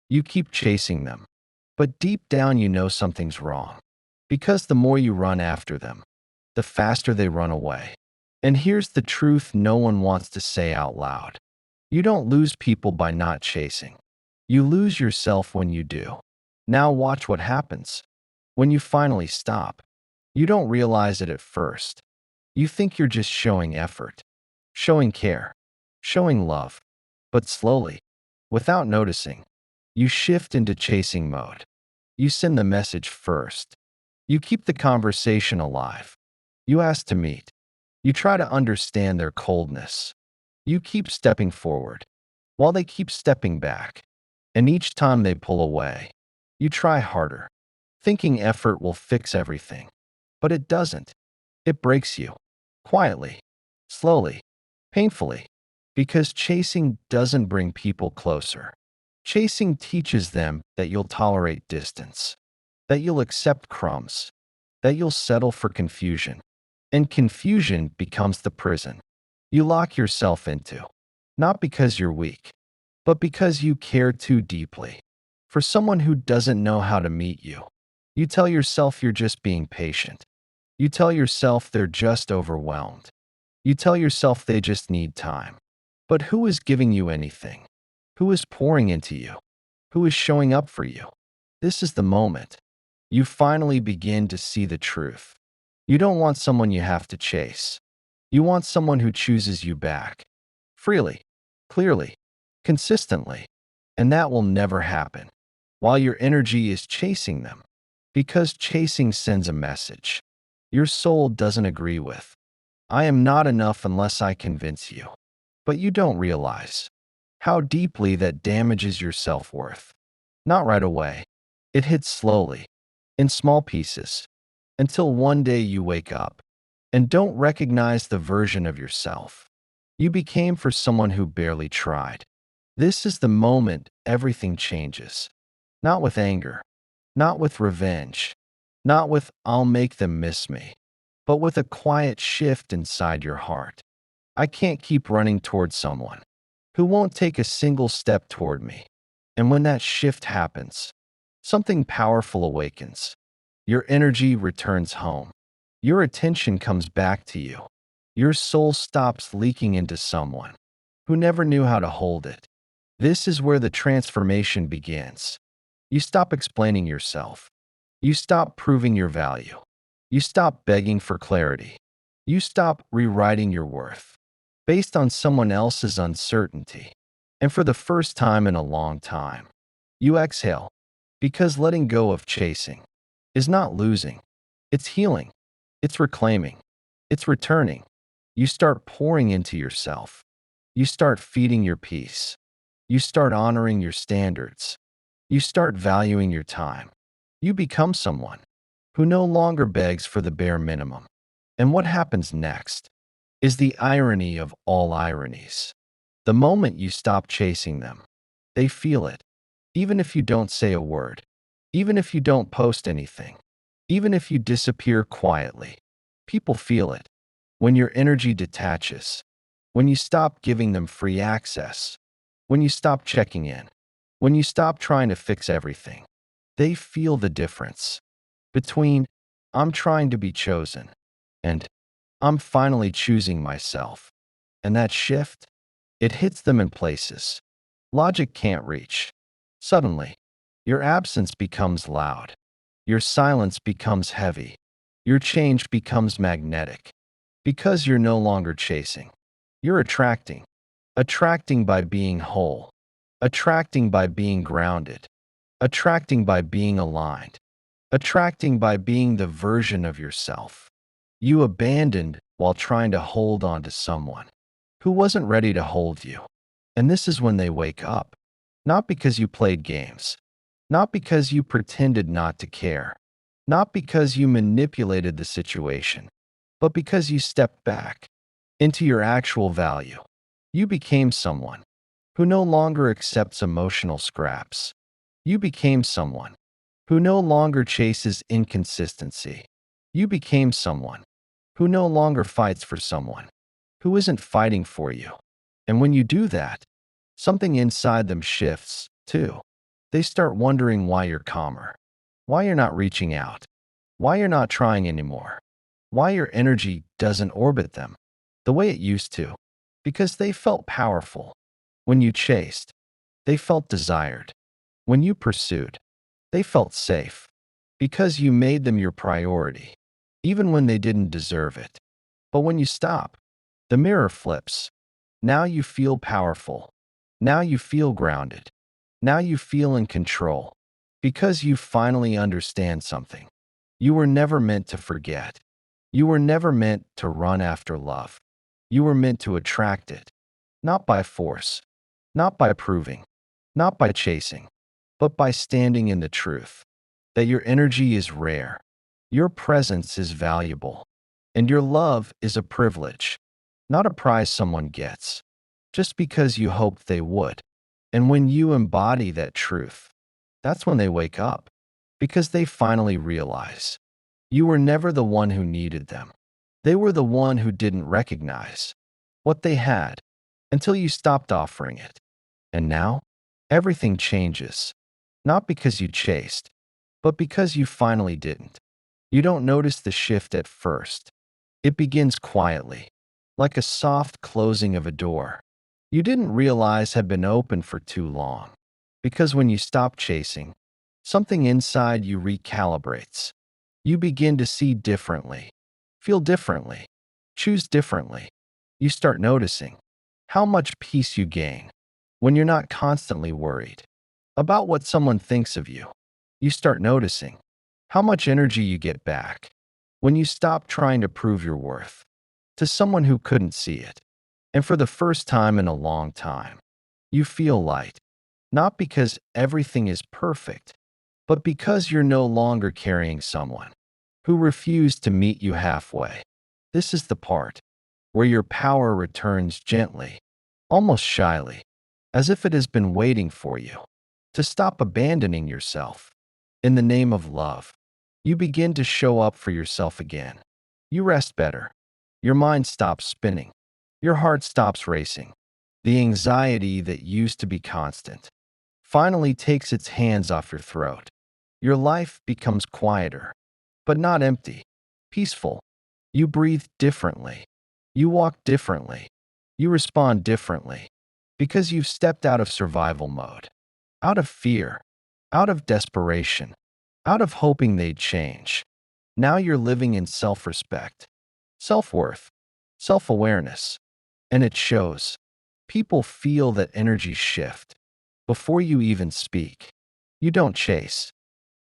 You keep chasing them, but deep down you know something's wrong. Because the more you run after them, the faster they run away. And here's the truth no one wants to say out loud. You don't lose people by not chasing. You lose yourself when you do. Now watch what happens. When you finally stop, you don't realize it at first. You think you're just showing effort, showing care, showing love. But slowly, without noticing, you shift into chasing mode. You send the message first. You keep the conversation alive. You ask to meet. You try to understand their coldness. You keep stepping forward, while they keep stepping back. And each time they pull away, you try harder, thinking effort will fix everything. But it doesn't. It breaks you. Quietly, slowly, painfully. Because chasing doesn't bring people closer. Chasing teaches them that you'll tolerate distance, that you'll accept crumbs, that you'll settle for confusion. And confusion becomes the prison you lock yourself into, not because you're weak, but because you care too deeply. For someone who doesn't know how to meet you, you tell yourself you're just being patient. You tell yourself they're just overwhelmed. You tell yourself they just need time. But who is giving you anything? Who is pouring into you? Who is showing up for you? This is the moment you finally begin to see the truth. You don't want someone you have to chase. You want someone who chooses you back. Freely, clearly, consistently. And that will never happen while your energy is chasing them. Because chasing sends a message your soul doesn't agree with. I am not enough unless I convince you. But you don't realize how deeply that damages your self-worth. Not right away. It hits slowly, in small pieces, until one day you wake up and don't recognize the version of yourself you became for someone who barely tried. This is the moment everything changes. Not with anger, not with revenge, not with "I'll make them miss me," but with a quiet shift inside your heart. I can't keep running toward someone who won't take a single step toward me. And when that shift happens, something powerful awakens. Your energy returns home. Your attention comes back to you. Your soul stops leaking into someone who never knew how to hold it. This is where the transformation begins. You stop explaining yourself. You stop proving your value. You stop begging for clarity. You stop rewriting your worth based on someone else's uncertainty. And for the first time in a long time, you exhale, because letting go of chasing is not losing. It's healing. It's reclaiming. It's returning. You start pouring into yourself. You start feeding your peace. You start honoring your standards. You start valuing your time. You become someone who no longer begs for the bare minimum. And what happens next is the irony of all ironies. The moment you stop chasing them, they feel it. Even if you don't say a word, even if you don't post anything, even if you disappear quietly, people feel it. When your energy detaches, when you stop giving them free access, when you stop checking in, when you stop trying to fix everything, they feel the difference between "I'm trying to be chosen" and "I'm finally choosing myself." And that shift, it hits them in places logic can't reach. Suddenly, your absence becomes loud. Your silence becomes heavy. Your change becomes magnetic. Because you're no longer chasing. You're attracting. Attracting by being whole. Attracting by being grounded. Attracting by being aligned. Attracting by being the version of yourself you abandoned while trying to hold on to someone who wasn't ready to hold you. And this is when they wake up. Not because you played games. Not because you pretended not to care. Not because you manipulated the situation. But because you stepped back into your actual value. You became someone who no longer accepts emotional scraps. You became someone who no longer chases inconsistency. You became someone who no longer fights for someone who isn't fighting for you. And when you do that, something inside them shifts, too. They start wondering why you're calmer, why you're not reaching out, why you're not trying anymore, why your energy doesn't orbit them the way it used to, because they felt powerful. When you chased, they felt desired. When you pursued, they felt safe, because you made them your priority, even when they didn't deserve it. But when you stop, the mirror flips. Now you feel powerful. Now you feel grounded. Now you feel in control, because you finally understand something. You were never meant to forget. You were never meant to run after love. You were meant to attract it, not by force, not by proving, not by chasing, but by standing in the truth that your energy is rare, your presence is valuable, and your love is a privilege, not a prize someone gets, just because you hoped they would. And when you embody that truth, that's when they wake up, because they finally realize you were never the one who needed them. They were the one who didn't recognize what they had until you stopped offering it. And now, everything changes, not because you chased, but because you finally didn't. You don't notice the shift at first. It begins quietly, like a soft closing of a door you didn't realize had been open for too long. Because when you stop chasing, something inside you recalibrates. You begin to see differently, feel differently, choose differently. You start noticing how much peace you gain when you're not constantly worried about what someone thinks of you. You start noticing how much energy you get back when you stop trying to prove your worth to someone who couldn't see it. And for the first time in a long time, you feel light, not because everything is perfect, but because you're no longer carrying someone who refused to meet you halfway. This is the part where your power returns gently, almost shyly, as if it has been waiting for you to stop abandoning yourself. In the name of love, you begin to show up for yourself again. You rest better. Your mind stops spinning. Your heart stops racing. The anxiety that used to be constant finally takes its hands off your throat. Your life becomes quieter, but not empty, peaceful. You breathe differently. You walk differently. You respond differently because you've stepped out of survival mode, out of fear, out of desperation, out of hoping they'd change. Now you're living in self-respect, self-worth, self-awareness, and it shows. People feel that energy shift before you even speak. You don't chase.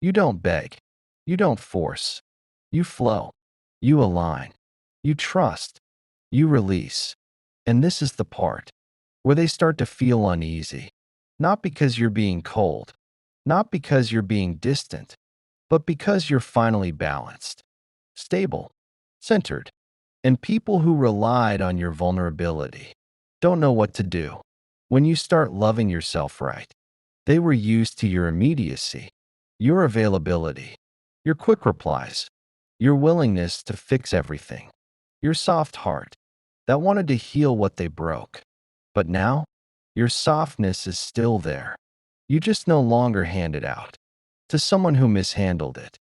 You don't beg. You don't force. You flow. You align. You trust. You release. And this is the part where they start to feel uneasy. Not because you're being cold, not because you're being distant, but because you're finally balanced, stable, centered. And people who relied on your vulnerability don't know what to do. When you start loving yourself right, they were used to your immediacy, your availability, your quick replies, your willingness to fix everything, your soft heart that wanted to heal what they broke. But now, your softness is still there. You just no longer hand it out to someone who mishandled it.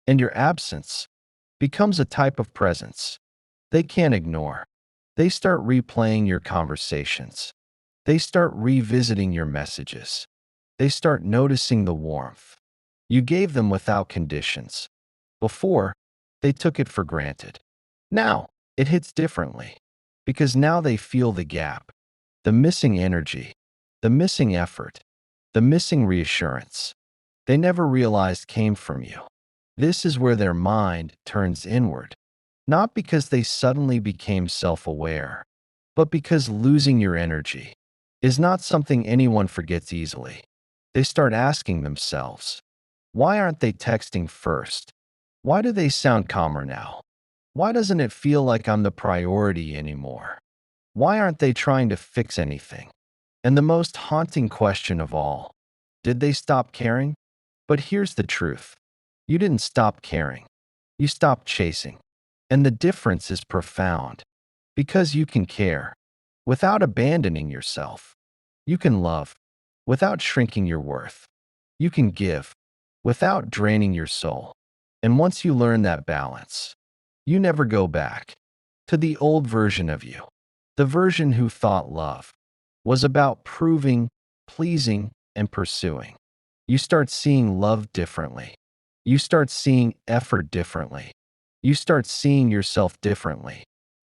And your absence becomes a type of presence they can't ignore. They start replaying your conversations. They start revisiting your messages. They start noticing the warmth you gave them without conditions. Before, they took it for granted. Now, it hits differently because now they feel the gap, the missing energy, the missing effort, the missing reassurance they never realized came from you. This is where their mind turns inward, not because they suddenly became self-aware, but because losing your energy is not something anyone forgets easily. They start asking themselves, why aren't they texting first? Why do they sound calmer now? Why doesn't it feel like I'm the priority anymore? Why aren't they trying to fix anything? And the most haunting question of all, did they stop caring? But here's the truth. You didn't stop caring. You stopped chasing. And the difference is profound. Because you can care without abandoning yourself. You can love without shrinking your worth. You can give without draining your soul. And once you learn that balance, you never go back to the old version of you, the version who thought love was about proving, pleasing, and pursuing. You start seeing love differently. You start seeing effort differently. You start seeing yourself differently.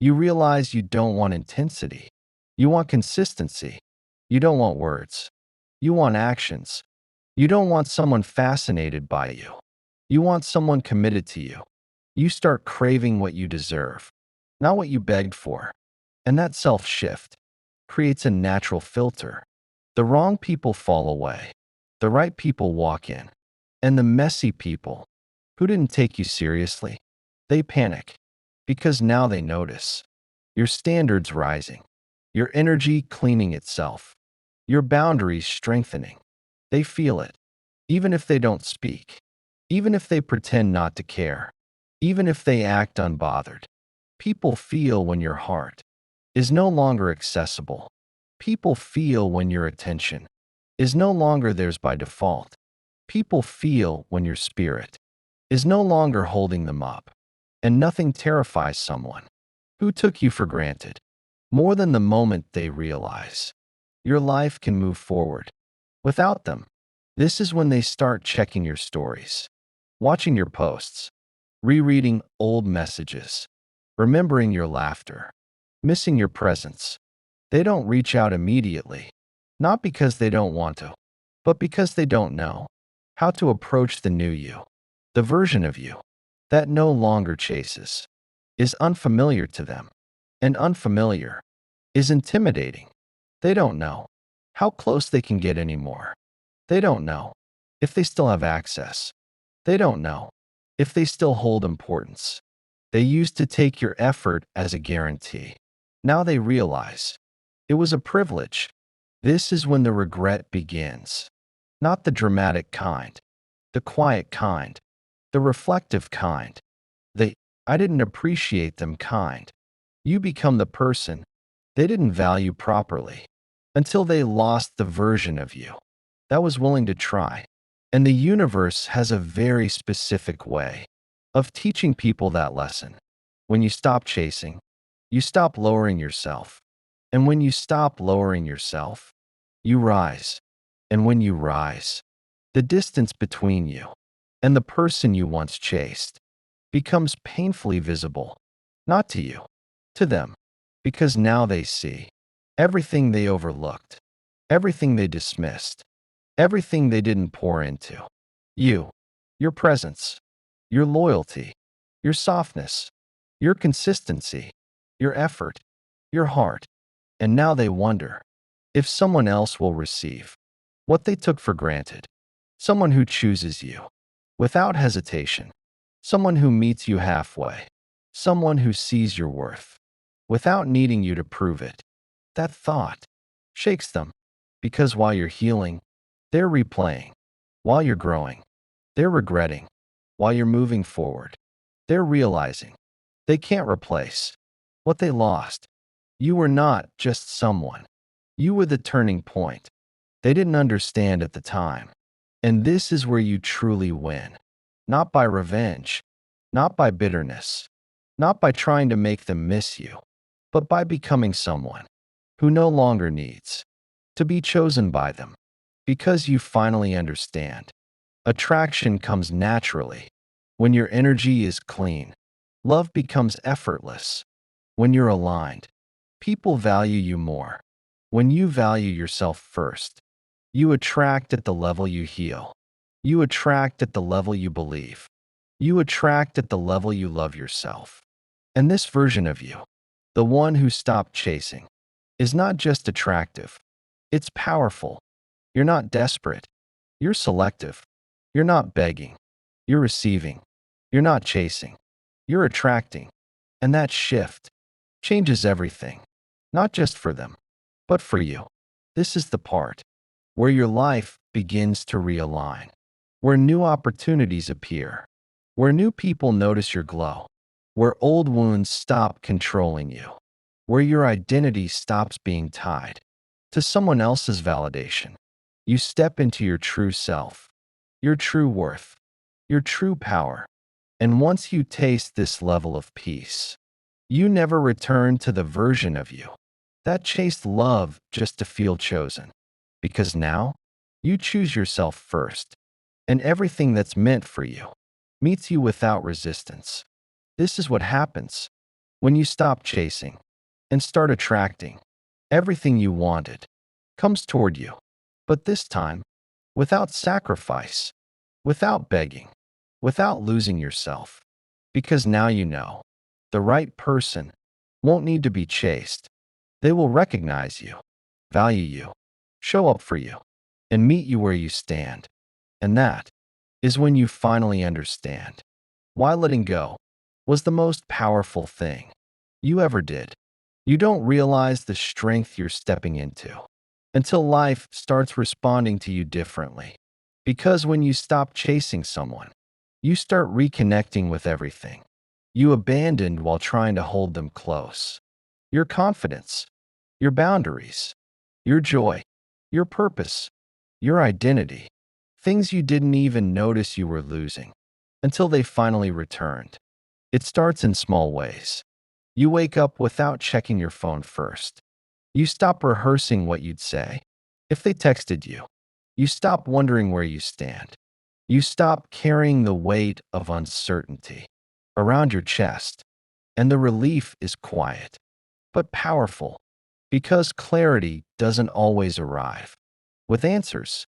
You realize you don't want intensity. You want consistency. You don't want words. You want actions. You don't want someone fascinated by you. You want someone committed to you. You start craving what you deserve, not what you begged for. And that self-shift creates a natural filter. The wrong people fall away. The right people walk in. And the messy people who didn't take you seriously, they panic because now they notice your standards rising, your energy cleaning itself, your boundaries strengthening. They feel it, even if they don't speak, even if they pretend not to care, even if they act unbothered. People feel when your heart is no longer accessible. People feel when your attention is no longer theirs by default. People feel when your spirit is no longer holding them up. And nothing terrifies someone who took you for granted more than the moment they realize your life can move forward without them. This is when they start checking your stories, watching your posts, rereading old messages, remembering your laughter, missing your presence. They don't reach out immediately, not because they don't want to, but because they don't know how to approach the new you, the version of you that no longer chases, is unfamiliar to them, and unfamiliar is intimidating. They don't know how close they can get anymore. They don't know if they still have access. They don't know if they still hold importance. They used to take your effort as a guarantee. Now they realize it was a privilege. This is when the regret begins. Not the dramatic kind, the quiet kind, the reflective kind, the "I didn't appreciate them" kind. You become the person they didn't value properly until they lost the version of you that was willing to try. And the universe has a very specific way of teaching people that lesson. When you stop chasing, you stop lowering yourself. And when you stop lowering yourself, you rise. And when you rise, the distance between you and the person you once chased becomes painfully visible, not to you, to them, because now they see everything they overlooked, everything they dismissed, everything they didn't pour into. You, your presence, your loyalty, your softness, your consistency, your effort, your heart. And now they wonder if someone else will receive what they took for granted. Someone who chooses you without hesitation. Someone who meets you halfway. Someone who sees your worth without needing you to prove it. That thought shakes them because while you're healing, they're replaying. While you're growing, they're regretting. While you're moving forward, they're realizing they can't replace what they lost. You were not just someone. You were the turning point they didn't understand at the time. And this is where you truly win. Not by revenge, not by bitterness, not by trying to make them miss you, but by becoming someone who no longer needs to be chosen by them. Because you finally understand. Attraction comes naturally. When your energy is clean, love becomes effortless. When you're aligned, people value you more. When you value yourself first, you attract at the level you heal. You attract at the level you believe. You attract at the level you love yourself. And this version of you, the one who stopped chasing, is not just attractive. It's powerful. You're not desperate. You're selective. You're not begging. You're receiving. You're not chasing. You're attracting. And that shift changes everything. Not just for them, but for you. This is the part where your life begins to realign, where new opportunities appear, where new people notice your glow, where old wounds stop controlling you, where your identity stops being tied to someone else's validation. You step into your true self, your true worth, your true power. And once you taste this level of peace, you never return to the version of you that chased love just to feel chosen. Because now, you choose yourself first, and everything that's meant for you meets you without resistance. This is what happens when you stop chasing and start attracting. Everything you wanted comes toward you, but this time, without sacrifice, without begging, without losing yourself. Because now you know the right person won't need to be chased. They will recognize you, value you, show up for you, and meet you where you stand. And that is when you finally understand why letting go was the most powerful thing you ever did. You don't realize the strength you're stepping into until life starts responding to you differently. Because when you stop chasing someone, you start reconnecting with everything you abandoned while trying to hold them close. Your confidence, your boundaries, your joy, your purpose, your identity, things you didn't even notice you were losing until they finally returned. It starts in small ways. You wake up without checking your phone first. You stop rehearsing what you'd say if they texted you. You stop wondering where you stand. You stop carrying the weight of uncertainty around your chest. And the relief is quiet, but powerful, because clarity doesn't always arrive with answers.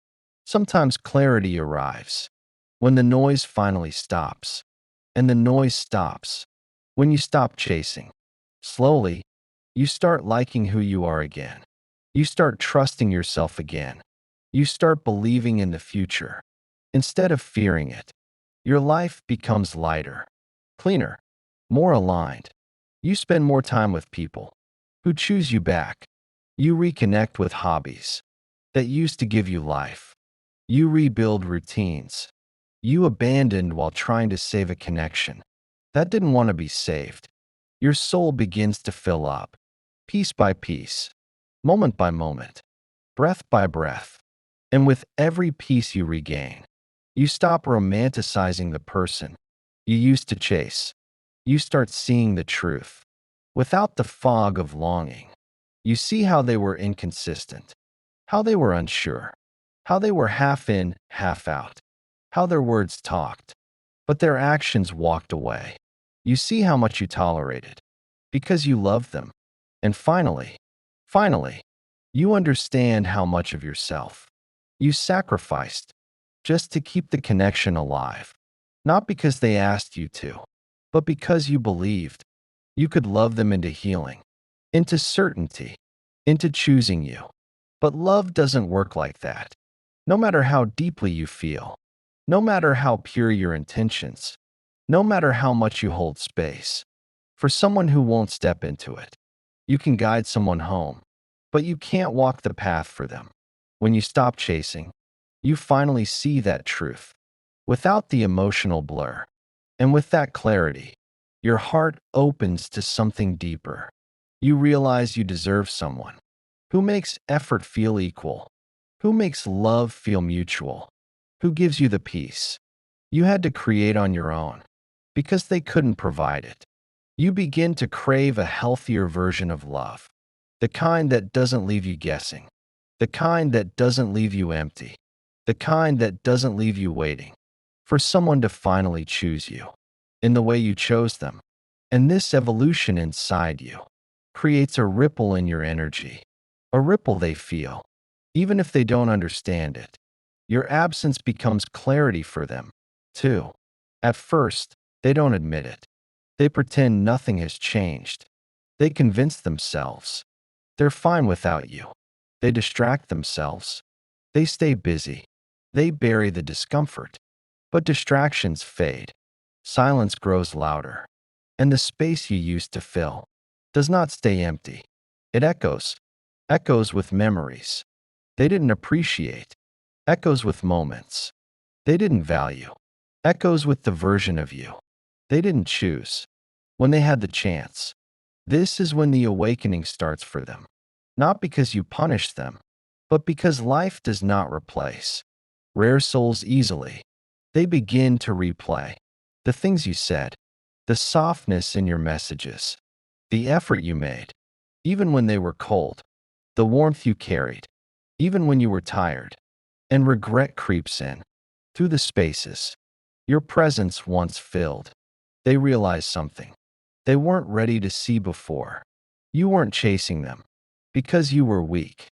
Sometimes clarity arrives when the noise finally stops. And the noise stops when you stop chasing. Slowly, you start liking who you are again. You start trusting yourself again. You start believing in the future instead of fearing it. Your life becomes lighter, cleaner, more aligned. You spend more time with people who choose you back. You reconnect with hobbies that used to give you life. You rebuild routines you abandoned while trying to save a connection that didn't want to be saved. Your soul begins to fill up, piece by piece, moment by moment, breath by breath. And with every piece you regain, you stop romanticizing the person you used to chase. You start seeing the truth without the fog of longing. You see how they were inconsistent, how they were unsure, how they were half in, half out, how their words talked, but their actions walked away. You see how much you tolerated because you loved them. And finally, you understand how much of yourself you sacrificed just to keep the connection alive. Not because they asked you to, but because you believed you could love them into healing, into certainty, into choosing you. But love doesn't work like that. No matter how deeply you feel, no matter how pure your intentions, no matter how much you hold space for someone who won't step into it. You can guide someone home, but you can't walk the path for them. When you stop chasing, you finally see that truth without the emotional blur. And with that clarity, your heart opens to something deeper. You realize you deserve someone who makes effort feel equal, who makes love feel mutual, who gives you the peace you had to create on your own because they couldn't provide it. You begin to crave a healthier version of love, the kind that doesn't leave you guessing, the kind that doesn't leave you empty, the kind that doesn't leave you waiting for someone to finally choose you in the way you chose them. And this evolution inside you creates a ripple in your energy, a ripple they feel, even if they don't understand it. Your absence becomes clarity for them, too. At first, they don't admit it. They pretend nothing has changed. They convince themselves they're fine without you. They distract themselves. They stay busy. They bury the discomfort. But distractions fade. Silence grows louder. And the space you used to fill does not stay empty. It echoes with memories they didn't appreciate, echoes with moments they didn't value, echoes with the version of you they didn't choose when they had the chance. This is when the awakening starts for them. Not because you punished them, but because life does not replace rare souls easily. They begin to replay the things you said, the softness in your messages, the effort you made, even when they were cold, the warmth you carried, even when you were tired, and regret creeps in. Through the spaces your presence once filled, they realize something they weren't ready to see before. You weren't chasing them because you were weak.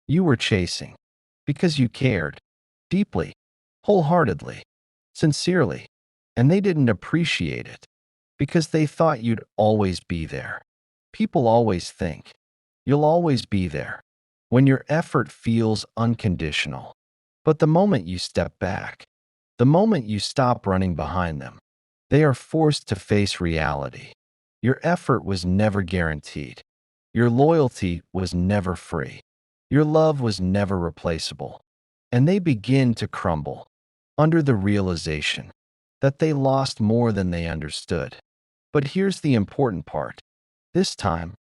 You were chasing because you cared deeply, wholeheartedly, sincerely, and they didn't appreciate it because they thought you'd always be there. People always think you'll always be there when your effort feels unconditional. But the moment you step back, the moment you stop running behind them, they are forced to face reality. Your effort was never guaranteed. Your loyalty was never free. Your love was never replaceable. And they begin to crumble under the realization that they lost more than they understood. But here's the important part. This time,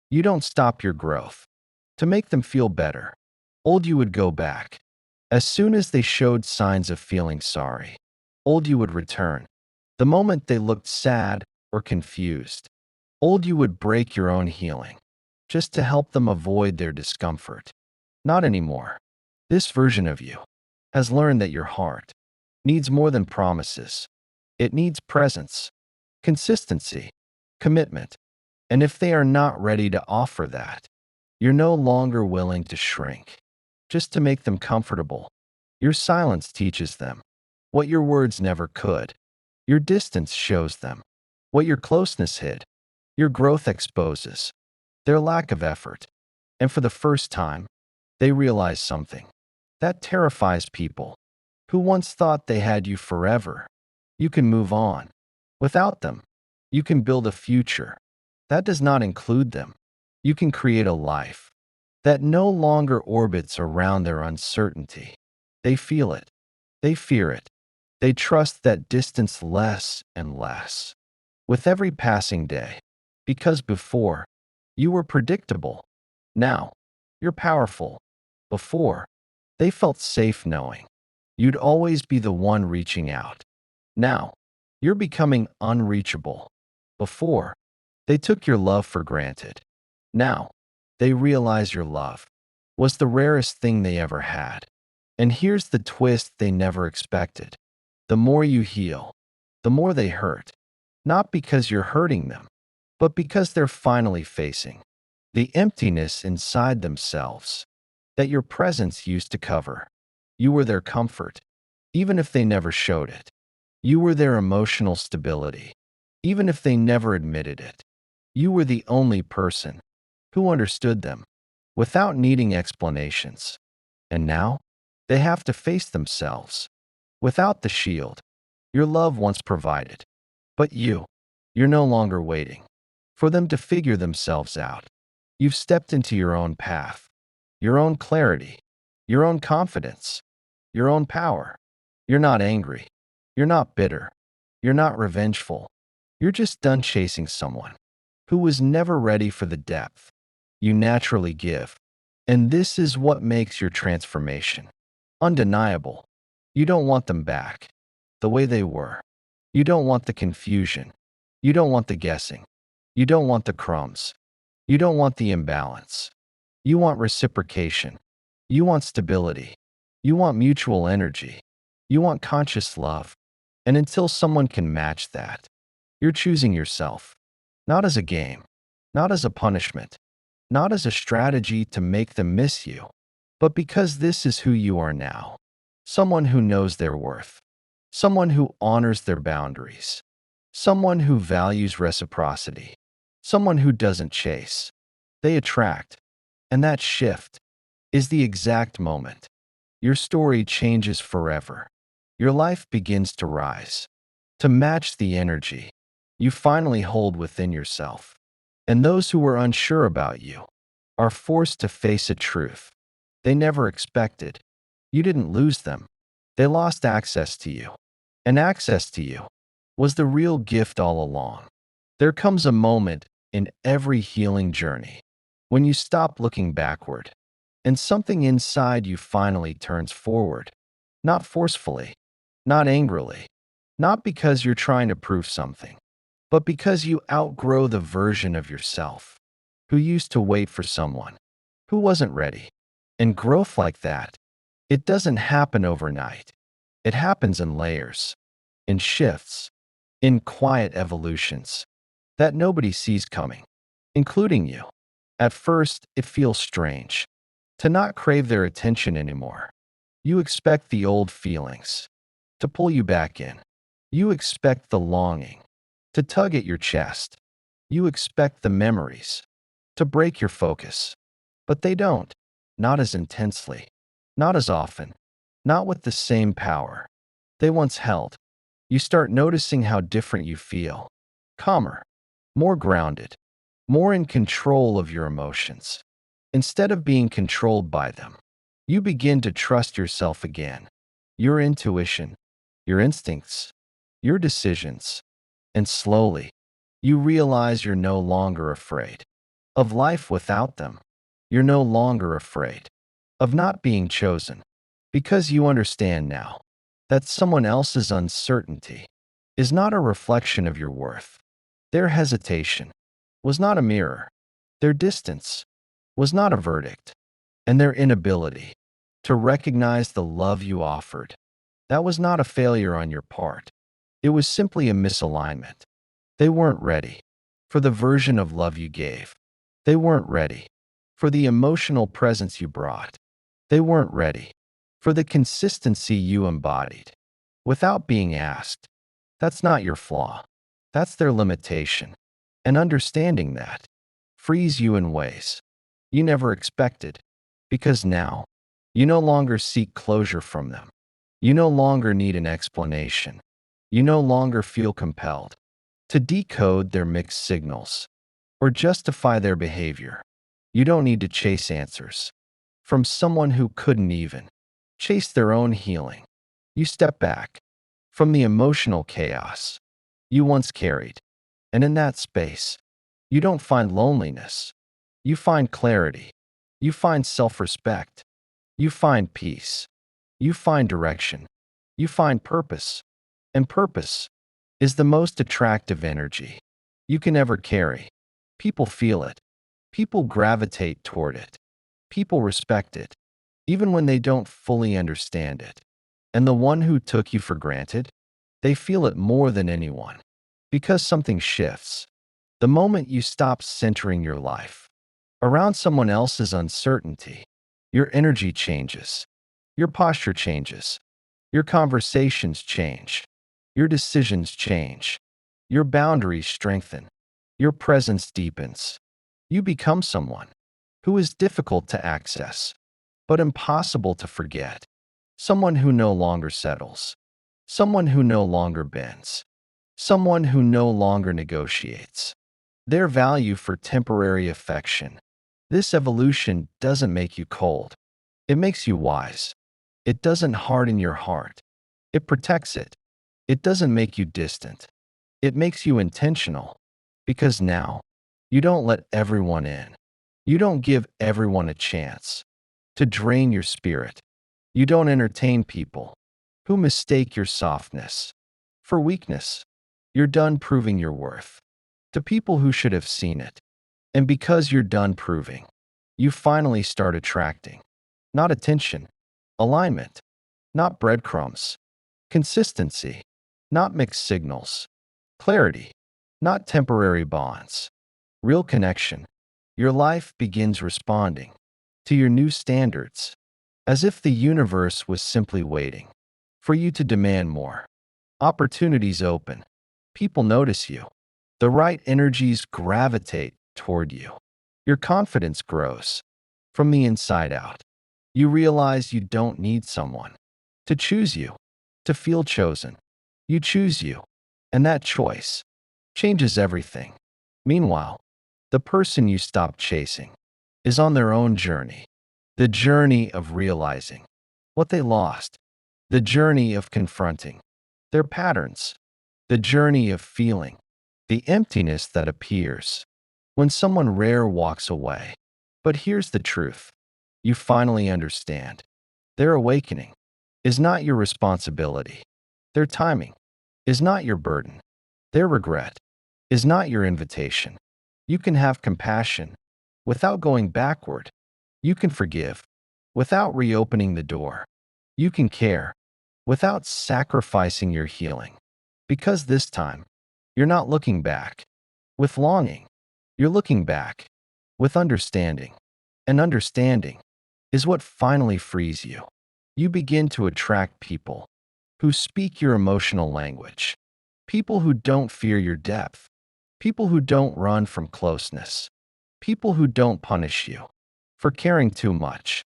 you don't stop your growth. To make them feel better, old you would go back. As soon as they showed signs of feeling sorry, old you would return. The moment they looked sad or confused, old you would break your own healing, just to help them avoid their discomfort. Not anymore. This version of you has learned that your heart needs more than promises. It needs presence, consistency, commitment. And if they are not ready to offer that, you're no longer willing to shrink, just to make them comfortable. Your silence teaches them what your words never could. Your distance shows them what your closeness hid. Your growth exposes their lack of effort. And for the first time, they realize something that terrifies people who once thought they had you forever. You can move on. Without them, you can build a future. That does not include them. You can create a life that no longer orbits around their uncertainty. They feel it. They fear it. They trust that distance less and less with every passing day. Because before, you were predictable. Now, you're powerful. Before, they felt safe knowing you'd always be the one reaching out. Now, you're becoming unreachable. Before, they took your love for granted. Now, they realize your love was the rarest thing they ever had. And here's the twist they never expected. The more you heal, the more they hurt. Not because you're hurting them, but because they're finally facing the emptiness inside themselves that your presence used to cover. You were their comfort, even if they never showed it. You were their emotional stability, even if they never admitted it. You were the only person who understood them without needing explanations. And now, they have to face themselves without the shield your love once provided. But you're no longer waiting for them to figure themselves out. You've stepped into your own path, your own clarity, your own confidence, your own power. You're not angry. You're not bitter. You're not revengeful. You're just done chasing someone who was never ready for the depth you naturally give. And this is what makes your transformation undeniable. You don't want them back the way they were. You don't want the confusion. You don't want the guessing. You don't want the crumbs. You don't want the imbalance. You want reciprocation. You want stability. You want mutual energy. You want conscious love. And until someone can match that, you're choosing yourself, not as a game, not as a punishment, not as a strategy to make them miss you, but because this is who you are now. Someone who knows their worth, someone who honors their boundaries, someone who values reciprocity, someone who doesn't chase. They attract. And that shift is the exact moment your story changes forever. Your life begins to rise, to match the energy you finally hold within yourself. And those who were unsure about you are forced to face a truth they never expected. You didn't lose them. They lost access to you. And access to you was the real gift all along. There comes a moment in every healing journey when you stop looking backward and something inside you finally turns forward. Not forcefully, not angrily, not because you're trying to prove something, but because you outgrow the version of yourself who used to wait for someone who wasn't ready. And growth like that, it doesn't happen overnight. It happens in layers, in shifts, in quiet evolutions that nobody sees coming, including you. At first, it feels strange to not crave their attention anymore. You expect the old feelings to pull you back in. You expect the longing to tug at your chest. You expect the memories to break your focus. But they don't. Not as intensely. Not as often. Not with the same power they once held. You start noticing how different you feel. Calmer, more grounded, more in control of your emotions. Instead of being controlled by them, you begin to trust yourself again. Your intuition, your instincts, your decisions. And slowly, you realize you're no longer afraid of life without them. You're no longer afraid of not being chosen because you understand now that someone else's uncertainty is not a reflection of your worth. Their hesitation was not a mirror. Their distance was not a verdict. And their inability to recognize the love you offered, that was not a failure on your part. It was simply a misalignment. They weren't ready for the version of love you gave. They weren't ready for the emotional presence you brought. They weren't ready for the consistency you embodied. Without being asked, that's not your flaw. That's their limitation. And understanding that frees you in ways you never expected. Because now, you no longer seek closure from them. You no longer need an explanation. You no longer feel compelled to decode their mixed signals or justify their behavior. You don't need to chase answers from someone who couldn't even chase their own healing. You step back from the emotional chaos you once carried, and in that space, you don't find loneliness. You find clarity. You find self-respect. You find peace. You find direction. You find purpose. And purpose is the most attractive energy you can ever carry. People feel it. People gravitate toward it. People respect it, even when they don't fully understand it. And the one who took you for granted, they feel it more than anyone. Because something shifts. The moment you stop centering your life around someone else's uncertainty, your energy changes. Your posture changes. Your conversations change. Your decisions change. Your boundaries strengthen. Your presence deepens. You become someone who is difficult to access, but impossible to forget. Someone who no longer settles. Someone who no longer bends. Someone who no longer negotiates their value for temporary affection. This evolution doesn't make you cold. It makes you wise. It doesn't harden your heart. It protects it. It doesn't make you distant. It makes you intentional. Because now, you don't let everyone in. You don't give everyone a chance to drain your spirit. You don't entertain people who mistake your softness for weakness. You're done proving your worth to people who should have seen it. And because you're done proving, you finally start attracting not attention, alignment, not breadcrumbs, consistency, not mixed signals, clarity, not temporary bonds, real connection. Your life begins responding to your new standards, as if the universe was simply waiting for you to demand more. Opportunities open. People notice you. The right energies gravitate toward you. Your confidence grows from the inside out. You realize you don't need someone to choose you, to feel chosen. You choose you, and that choice changes everything. Meanwhile, the person you stopped chasing is on their own journey, the journey of realizing what they lost, the journey of confronting their patterns, the journey of feeling the emptiness that appears when someone rare walks away. But here's the truth. You finally understand. They're awakening. is not your responsibility. Their timing is not your burden. Their regret is not your invitation. You can have compassion without going backward. You can forgive without reopening the door. You can care without sacrificing your healing. Because this time, you're not looking back with longing. You're looking back with understanding. And understanding is what finally frees you. You begin to attract people who speak your emotional language, people who don't fear your depth, people who don't run from closeness, people who don't punish you for caring too much.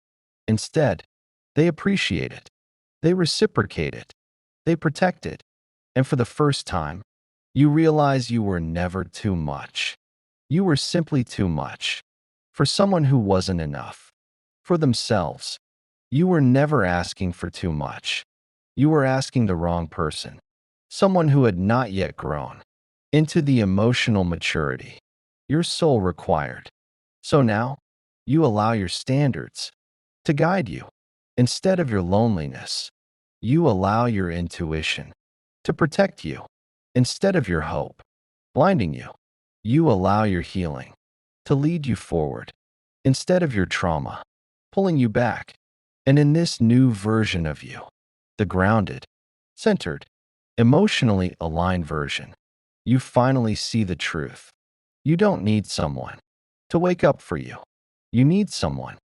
Instead, they appreciate it, they reciprocate it, they protect it, and for the first time, you realize you were never too much. You were simply too much for someone who wasn't enough for themselves. You were never asking for too much. You were asking the wrong person, someone who had not yet grown into the emotional maturity your soul required. So now, you allow your standards to guide you. Instead of your loneliness, you allow your intuition to protect you. Instead of your hope blinding you, you allow your healing to lead you forward. Instead of your trauma pulling you back. And in this new version of you, the grounded, centered, emotionally aligned version, you finally see the truth. You don't need someone to wake up for you. You need someone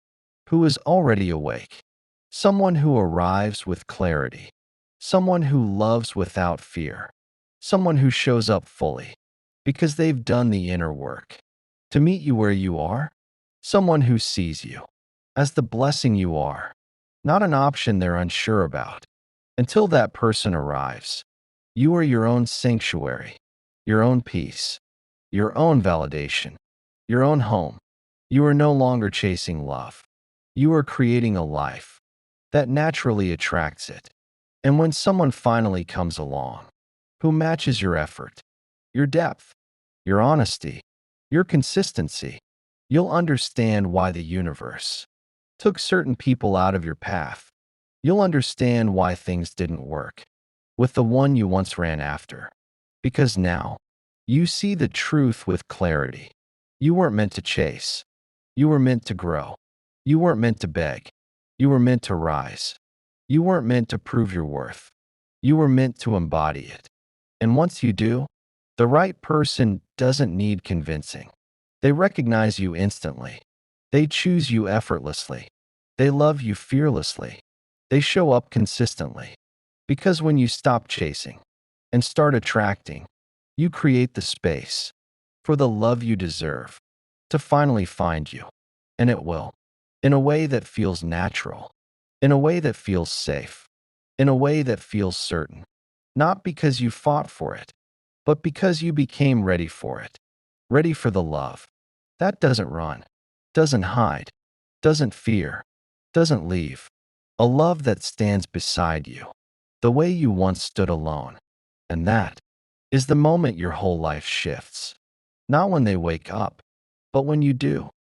who is already awake, someone who arrives with clarity, someone who loves without fear, someone who shows up fully because they've done the inner work to meet you where you are, someone who sees you as the blessing you are, not an option they're unsure about. Until that person arrives, you are your own sanctuary, your own peace, your own validation, your own home. You are no longer chasing love. You are creating a life that naturally attracts it. And when someone finally comes along who matches your effort, your depth, your honesty, your consistency, you'll understand why the universe took certain people out of your path. You'll understand why things didn't work with the one you once ran after. Because now, you see the truth with clarity. You weren't meant to chase. You were meant to grow. You weren't meant to beg. You were meant to rise. You weren't meant to prove your worth. You were meant to embody it. And once you do, the right person doesn't need convincing. They recognize you instantly. They choose you effortlessly. They love you fearlessly. They show up consistently. Because when you stop chasing and start attracting, you create the space for the love you deserve to finally find you. And it will, in a way that feels natural, in a way that feels safe, in a way that feels certain. Not because you fought for it, but because you became ready for it. Ready for the love that doesn't run, doesn't hide, doesn't fear, doesn't leave. A love that stands beside you, the way you once stood alone. And that is the moment your whole life shifts. Not when they wake up, but when you do.